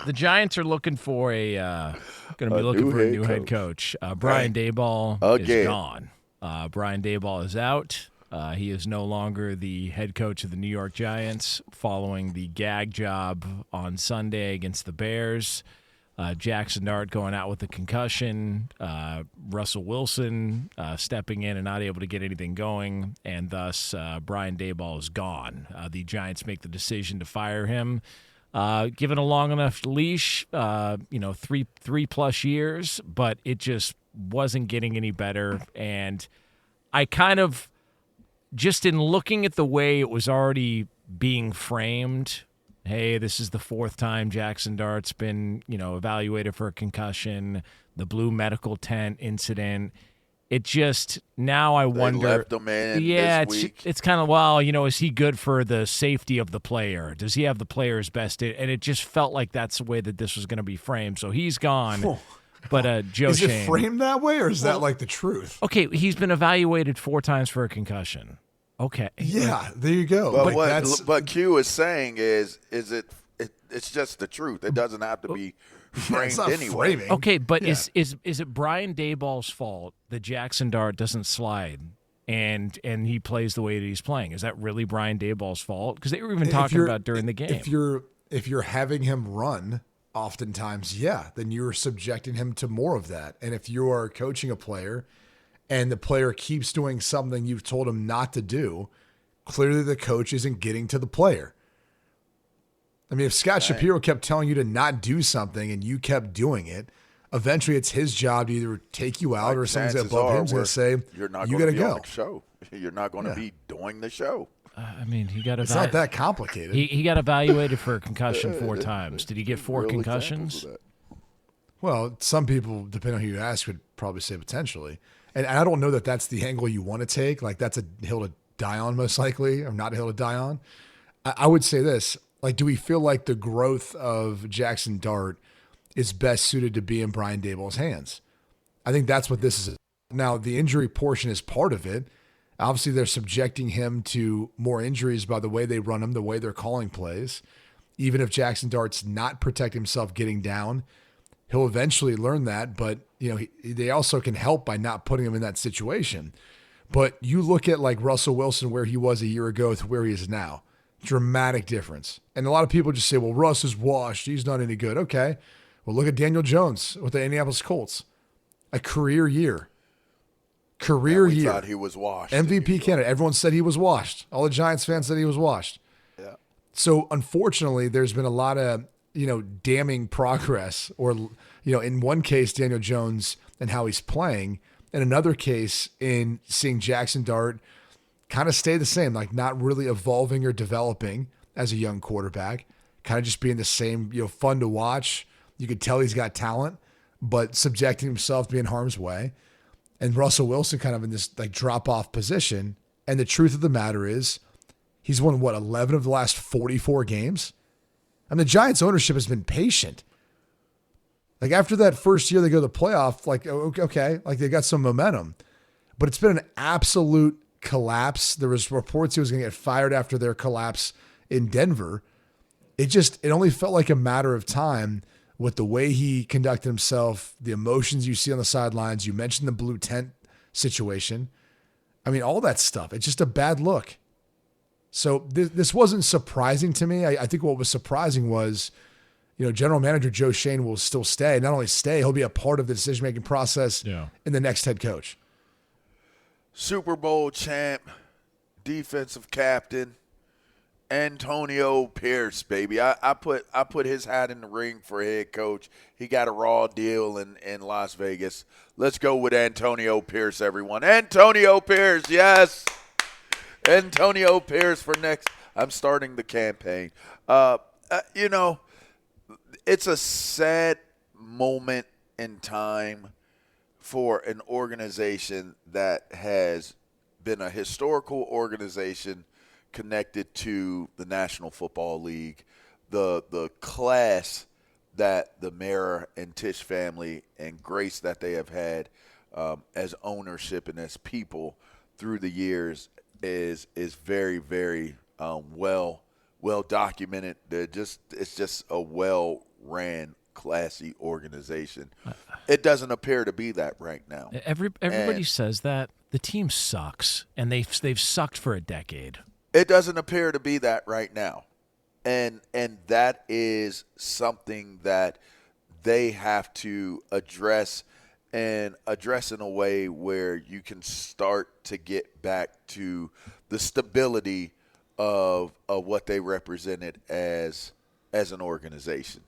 the Giants are looking for a new head coach. Brian Daboll is gone. Brian Daboll is out. He is no longer the head coach of the New York Giants following the gag job on Sunday against the Bears. Jackson Dart going out with a concussion. Russell Wilson stepping in and not able to get anything going, and thus Brian Daboll is gone. The Giants make the decision to fire him. Given a long enough leash, 3+ years, but it just wasn't getting any better. And I kind of, just in looking at the way it was already being framed, hey, this is the 4th time Jackson Dart's been, evaluated for a concussion, the blue medical tent incident. It just, now I wonder. They left him in this week. It's kind of, is he good for the safety of the player? Does he have the player's best? And it just felt like that's the way that this was going to be framed. So he's gone. But Joe Is Shane. it framed that way, or is that like the truth? Okay, he's been evaluated 4 times for a concussion. Okay. Yeah, there you go. But Q is saying it's just the truth. It doesn't have to be framed anyway. Framing. Okay, but is it Brian Daboll's fault that Jackson Dart doesn't slide and he plays the way that he's playing? Is that really Brian Daboll's fault? Because they were even talking about during the game. If you're having him run, oftentimes, then you're subjecting him to more of that. And if you are coaching a player and the player keeps doing something you've told him not to do, clearly the coach isn't getting to the player. I mean, if Scott Shapiro kept telling you to not do something and you kept doing it, eventually it's his job to either take you out or someone above him is going to say, you got to go. On the show. You're not going to be doing the show. He got it's not that complicated. He got evaluated for a concussion 4 times. Did he get 4 concussions? Well, some people, depending on who you ask, would probably say potentially. And I don't know that that's the angle you want to take. Like, that's a hill to die on, most likely, or not a hill to die on. I would say this. Like, do we feel like the growth of Jackson Dart is best suited to be in Brian Daboll's hands? I think that's what this is. Now, the injury portion is part of it. Obviously, they're subjecting him to more injuries by the way they run him, the way they're calling plays. Even if Jackson Dart's not protecting himself getting down, he'll eventually learn that. But, they also can help by not putting him in that situation. But you look at like Russell Wilson, where he was a year ago to where he is now. Dramatic difference. And a lot of people just say, well, Russ is washed. He's not any good. Okay. Well, look at Daniel Jones with the Indianapolis Colts. A career year. We thought he was washed. MVP candidate. Everyone said he was washed. All the Giants fans said he was washed. Yeah. So, unfortunately, there's been a lot of, damning progress. Or, in one case, Daniel Jones and how he's playing. In another case, in seeing Jackson Dart kind of stay the same, like not really evolving or developing as a young quarterback, kind of just being the same, fun to watch. You could tell he's got talent, but subjecting himself to be in harm's way. And Russell Wilson kind of in this like drop-off position. And the truth of the matter is he's won, 11 of the last 44 games? And the Giants ownership has been patient. Like after that first year they go to the playoff, like, okay, like they got some momentum. But it's been an absolute collapse. There was reports he was going to get fired after their collapse in Denver. It only felt like a matter of time with the way he conducted himself, the emotions you see on the sidelines. You mentioned the blue tent situation. I mean, all that stuff. It's just a bad look. So this wasn't surprising to me. I think what was surprising was, General Manager Joe Shane will still stay. Not only stay, he'll be a part of the decision-making process in the next head coach. Super Bowl champ, defensive captain, Antonio Pierce, baby. I put his hat in the ring for head coach. He got a raw deal in Las Vegas. Let's go with Antonio Pierce, everyone. Antonio Pierce, yes. Antonio Pierce for next. I'm starting the campaign. It's a sad moment in time for an organization that has been a historical organization connected to the National Football League, the class that the Mara and Tisch family and grace that they have had as ownership and as people through the years is very, very well documented. It's just a well ran, classy organization. It doesn't appear to be that right now. Everybody says that. The team sucks, and they've sucked for a decade. It doesn't appear to be that right now. And that is something that they have to address in a way where you can start to get back to the stability of what they represented as an organization.